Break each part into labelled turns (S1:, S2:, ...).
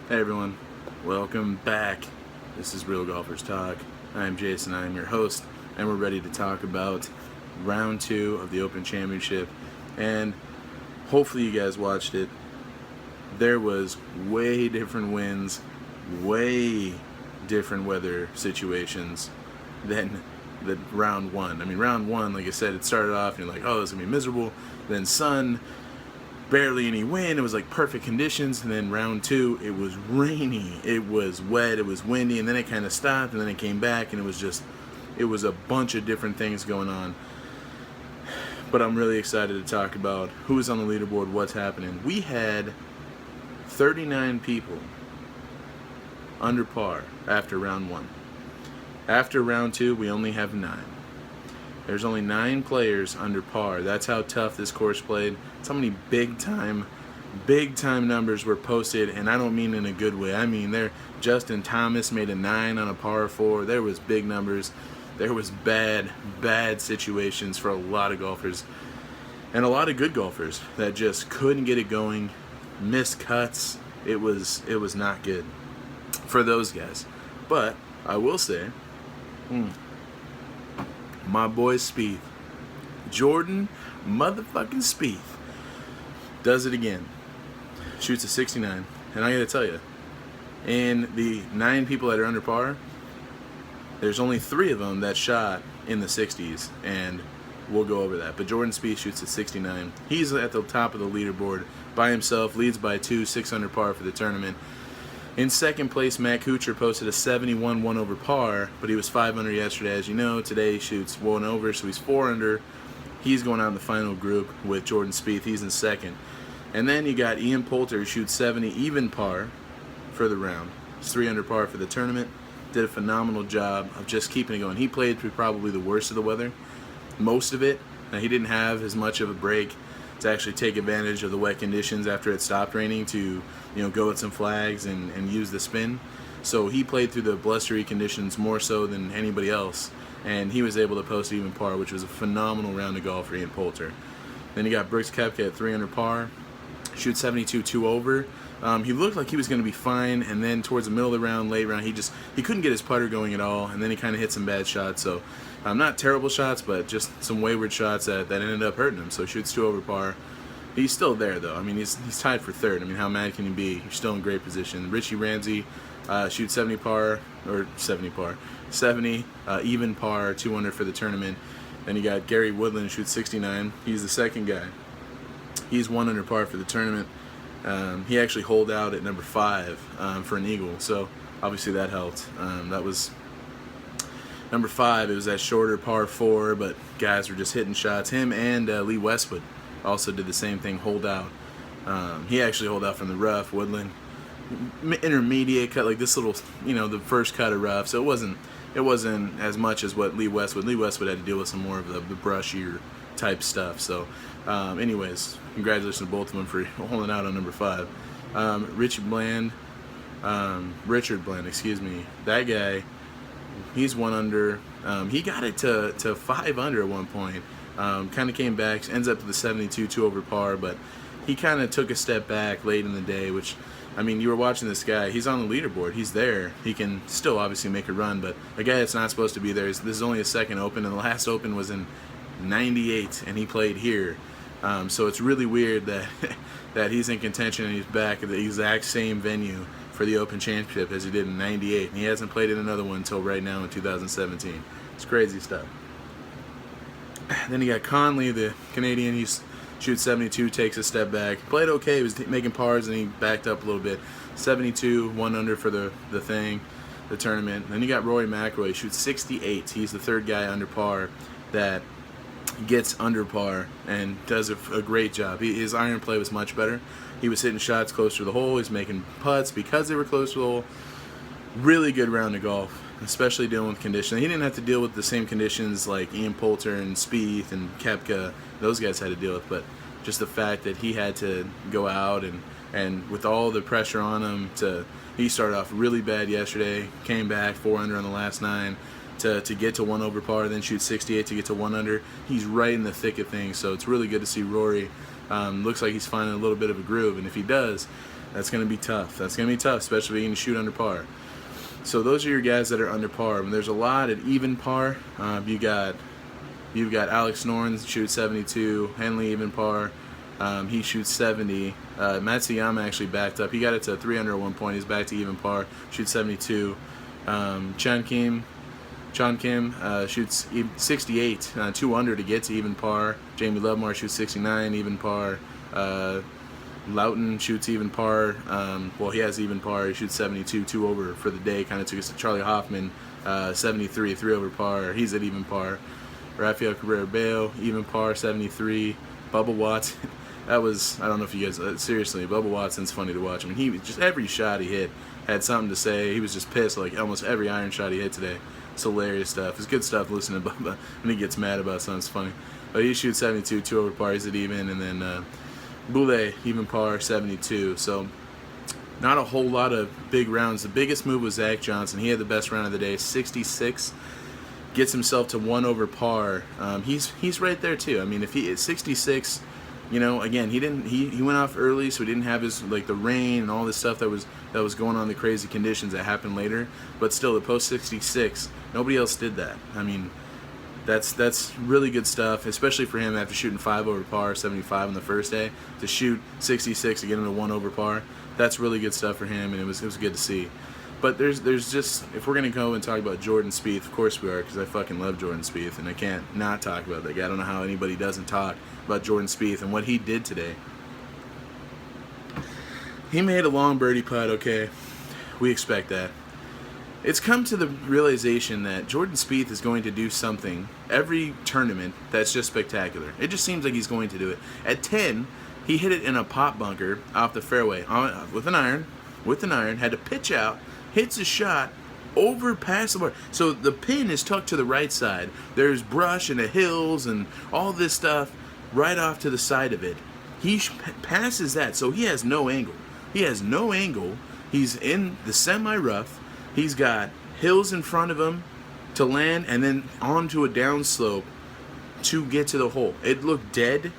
S1: Hey everyone, welcome back. This is Real Golfers Talk. I'm Jason, I'm your host, and we're ready to talk about round 2 of the Open Championship. And hopefully you guys watched it. There was way different winds, way different weather situations than the round 1. I mean, round 1, like I said, it started off and you're like, oh, it's gonna be miserable. Then sun, barely any wind, it was like perfect conditions. And then round 2, it was rainy, it was wet, it was windy, and then it kind of stopped, and then it came back, and it was a bunch of different things going on. But I'm really excited to talk about who's on the leaderboard, what's happening. We had 39 people under par after round 1. After round 2, we only have 9. There's only 9 players under par. That's how tough this course played. That's how many big time numbers were posted, and I don't mean in a good way. I mean, Justin Thomas made a 9 on a par 4. There was big numbers. There was bad situations for a lot of golfers, and a lot of good golfers that just couldn't get it going, missed cuts. It was not good for those guys. But I will say, my boy Spieth, Jordan motherfucking Spieth, does it again. Shoots a 69. And I gotta tell you, in the 9 people that are under par, there's only 3 of them that shot in the 60s, and we'll go over that. But Jordan Spieth shoots a 69. He's at the top of the leaderboard by himself, leads by 2, 6 under par for the tournament. In second place, Matt Kuchar posted a 71 1 over par, but he was 5 under yesterday. As you know, today he shoots 1 over, so he's 4 under. He's going out in the final group with Jordan Spieth. He's in second. And then you got Ian Poulter, who shoots 70 even par for the round. He's 3 under par for the tournament. Did a phenomenal job of just keeping it going. He played through probably the worst of the weather, most of it. Now, he didn't have as much of a break to actually take advantage of the wet conditions after it stopped raining to, go with some flags and use the spin. So he played through the blustery conditions more so than anybody else, and he was able to post even par, which was a phenomenal round of golf for Ian Poulter. Then you got Brooks Koepka at 3 under par, shoots 72 2 over. He looked like he was going to be fine, and then towards the middle of the round, late round, he couldn't get his putter going at all, and then he kind of hit some bad shots. So not terrible shots, but just some wayward shots that ended up hurting him. So shoots 2 over par. He's still there, though. I mean, he's tied for 3rd. I mean, how mad can you be? You're still in great position. Richie Ramsey shoots 70 even par, 2 under for the tournament. Then you got Gary Woodland, shoots 69. He's the second guy. He's 1 under par for the tournament. He actually holed out at number 5 for an eagle, so obviously that helped. That was number 5. It was that shorter par 4, but guys were just hitting shots. Him and Lee Westwood also did the same thing, hold out. He actually holed out from the rough. Woodland, intermediate cut, like this little, the first cut of rough. So it wasn't as much as what Lee Westwood had to deal with some more of the brushier type stuff. So anyways, congratulations to both of them for holding out on number 5. Richard Bland, that guy, he's 1 under. He got it to 5 under at one point. Kind of came back, ends up to the 72 2 over par, but he kind of took a step back late in the day, which, I mean, you were watching this guy, he's on the leaderboard, he's there, he can still obviously make a run, but a guy that's not supposed to be there, this is only his second Open, and the last Open was in 98, and he played here. So it's really weird that he's in contention and he's back at the exact same venue for the Open Championship as he did in 98, and he hasn't played in another one until right now in 2017. It's crazy stuff. Then you got Conley, the Canadian. He shoots 72, takes a step back. Played okay. He was making pars, and he backed up a little bit. 72, 1 under for the tournament. Then you got Rory McIlroy. Shoots 68. He's the 3rd guy under par that gets under par and does a great job. His iron play was much better. He was hitting shots close to the hole. He's making putts because they were close to the hole. Really good round of golf, especially dealing with conditions. He didn't have to deal with the same conditions like Ian Poulter and Spieth and Koepka, those guys had to deal with, but just the fact that he had to go out and with all the pressure on him, he started off really bad yesterday, came back 4 under on the last 9 to get to 1 over par, then shoot 68 to get to 1 under. He's right in the thick of things, so it's really good to see Rory. Looks like he's finding a little bit of a groove, and if he does, That's going to be tough. That's going to be tough, especially if you can shoot under par. So those are your guys that are under par. And there's a lot at even par. You've got Alex Noren shoots 72. Henley even par. He shoots 70. Matsuyama actually backed up. He got it to 300 at one point. He's back to even par. Shoots 72. Chan Kim shoots 68, 2 under to get to even par. Jamie Lovemar shoots 69, even par. Loughton shoots even par. Well, he has even par. He shoots 72, 2 over for the day. Kind of took us to Charlie Hoffman, 73, 3 over par. He's at even par. Rafael Cabrera-Bello, even par, 73. Bubba Watson, that was, I don't know if you guys, seriously, Bubba Watson's funny to watch. I mean, he just, every shot he hit had something to say. He was just pissed, like almost every iron shot he hit today. It's hilarious stuff. It's good stuff listening to Bubba when he gets mad about something. It's funny. But he shoots 72, 2 over par. He's at even. And then Boulay, even par, 72. So not a whole lot of big rounds. The biggest move was Zach Johnson. He had the best round of the day, 66. Gets himself to 1 over par. He's right there too. I mean, if he at 66, you know, again, he went off early, so he didn't have his, like, the rain and all this stuff that was going on, the crazy conditions that happened later. But still, the post 66, nobody else did that. I mean, that's really good stuff, especially for him after shooting 5 over par, 75 on the first day, to shoot 66 to get him to 1 over par. That's really good stuff for him, and it was good to see. But there's just, if we're going to go and talk about Jordan Spieth, of course we are, because I fucking love Jordan Spieth, and I can't not talk about that guy. I don't know how anybody doesn't talk about Jordan Spieth and what he did today. He made a long birdie putt, okay. We expect that. It's come to the realization that Jordan Spieth is going to do something every tournament that's just spectacular. It just seems like he's going to do it. At 10, he hit it in a pop bunker off the fairway with an iron, had to pitch out, hits a shot over past the bar. So the pin is tucked to the right side. There's brush and the hills and all this stuff right off to the side of it. He passes that, so he has no angle. He's in the semi-rough. He's got hills in front of him to land and then onto a downslope to get to the hole. It looked dead.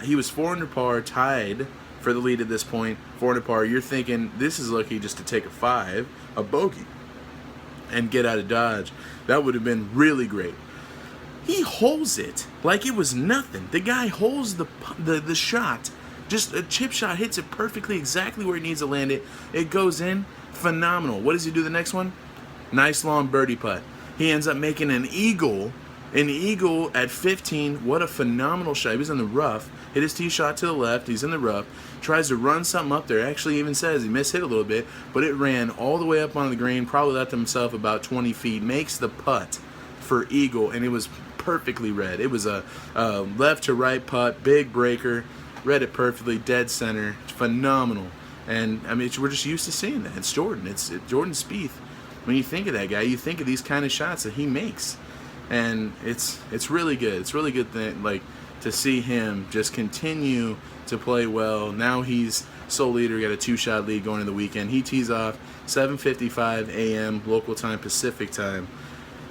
S1: He was 4 under par, tied for the lead at this point. 4 under par. You're thinking this is lucky just to take a bogey, and get out of Dodge. That would have been really great. He holds it like it was nothing. The guy holds the shot. Just a chip shot, hits it perfectly, exactly where he needs to land it. It goes in. Phenomenal. What does he do the next one? Nice long birdie putt. He ends up making an eagle at 15. What a phenomenal shot. He was in the rough. Hit his tee shot to the left. He's in the rough. Tries to run something up there. Actually even says he mishit a little bit, but it ran all the way up on the green. Probably left himself about 20 feet. Makes the putt for eagle, and it was perfectly read. It was a left to right putt, big breaker. Read it perfectly, dead center. Phenomenal. And I mean, we're just used to seeing that. It's Jordan. It's Jordan Spieth. When you think of that guy, you think of these kind of shots that he makes, and it's really good. It's really good thing, like, to see him just continue to play well. Now he's sole leader. Got a 2-shot lead going into the weekend. He tees off 7:55 a.m. local time, Pacific time.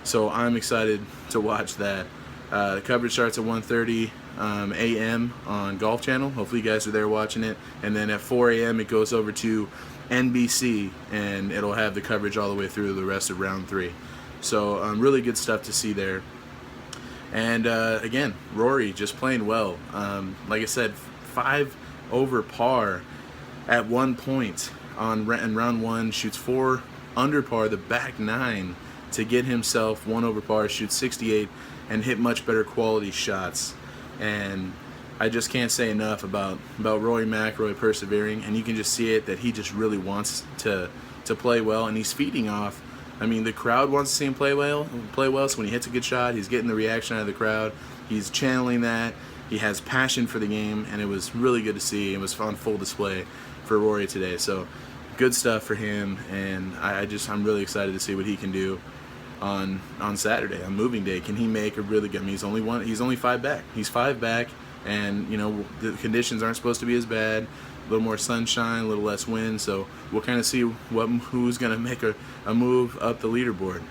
S1: So I'm excited to watch that. The coverage starts at 1:30 a.m. on Golf Channel. Hopefully you guys are there watching it. And then at 4 a.m. it goes over to NBC, and it'll have the coverage all the way through the rest of round 3. So really good stuff to see there. And again, Rory just playing well. Like I said, 5 over par at one point in round 1. Shoots 4 under par, the back 9, to get himself 1 over par. Shoots 68 and hit much better quality shots. And I just can't say enough about Rory McIlroy persevering, and you can just see it that he just really wants to play well, and he's feeding off. I mean, the crowd wants to see him play well. So when he hits a good shot, he's getting the reaction out of the crowd. He's channeling that. He has passion for the game, and it was really good to see. It was on full display for Rory today. So good stuff for him, and I'm really excited to see what he can do on Saturday, on moving day. Can he make a really good? I mean, he's only 5 back. He's 5 back, and you know the conditions aren't supposed to be as bad. A little more sunshine, a little less wind, so we'll kind of see who's going to make a move up the leaderboard.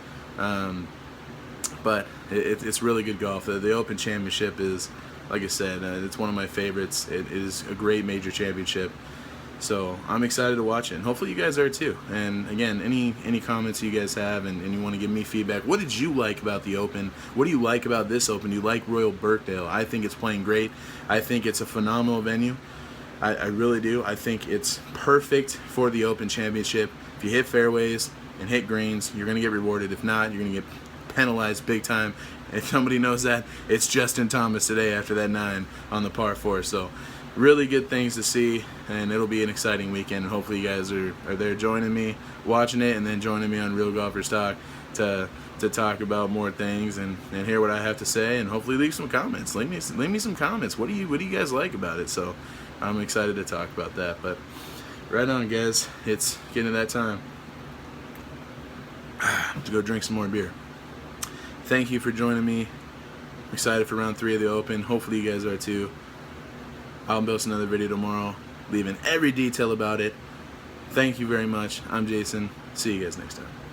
S1: But it's really good golf. The Open Championship is, like I said, it's one of my favorites. It is a great major championship. So I'm excited to watch it, and hopefully you guys are too. And again, any comments you guys have, and you want to give me feedback, what did you like about the Open? What do you like about this Open? Do you like Royal Birkdale? I think it's playing great. I think it's a phenomenal venue. I really do. I think it's perfect for the Open Championship. If you hit fairways and hit greens, you're going to get rewarded. If not, you're going to get penalized big time. If somebody knows that, it's Justin Thomas today after that 9 on the par 4. So really good things to see, and it'll be an exciting weekend. And hopefully you guys are there joining me, watching it, and then joining me on Real Golfers Talk to talk about more things and hear what I have to say, and hopefully leave some comments. Leave me some comments. What do you guys like about it? So I'm excited to talk about that. But right on, guys, it's getting to that time to go drink some more beer. Thank you for joining me. I'm excited for round 3 of the Open. Hopefully you guys are too. I'll post another video tomorrow, leaving every detail about it. Thank you very much. I'm Jason. See you guys next time.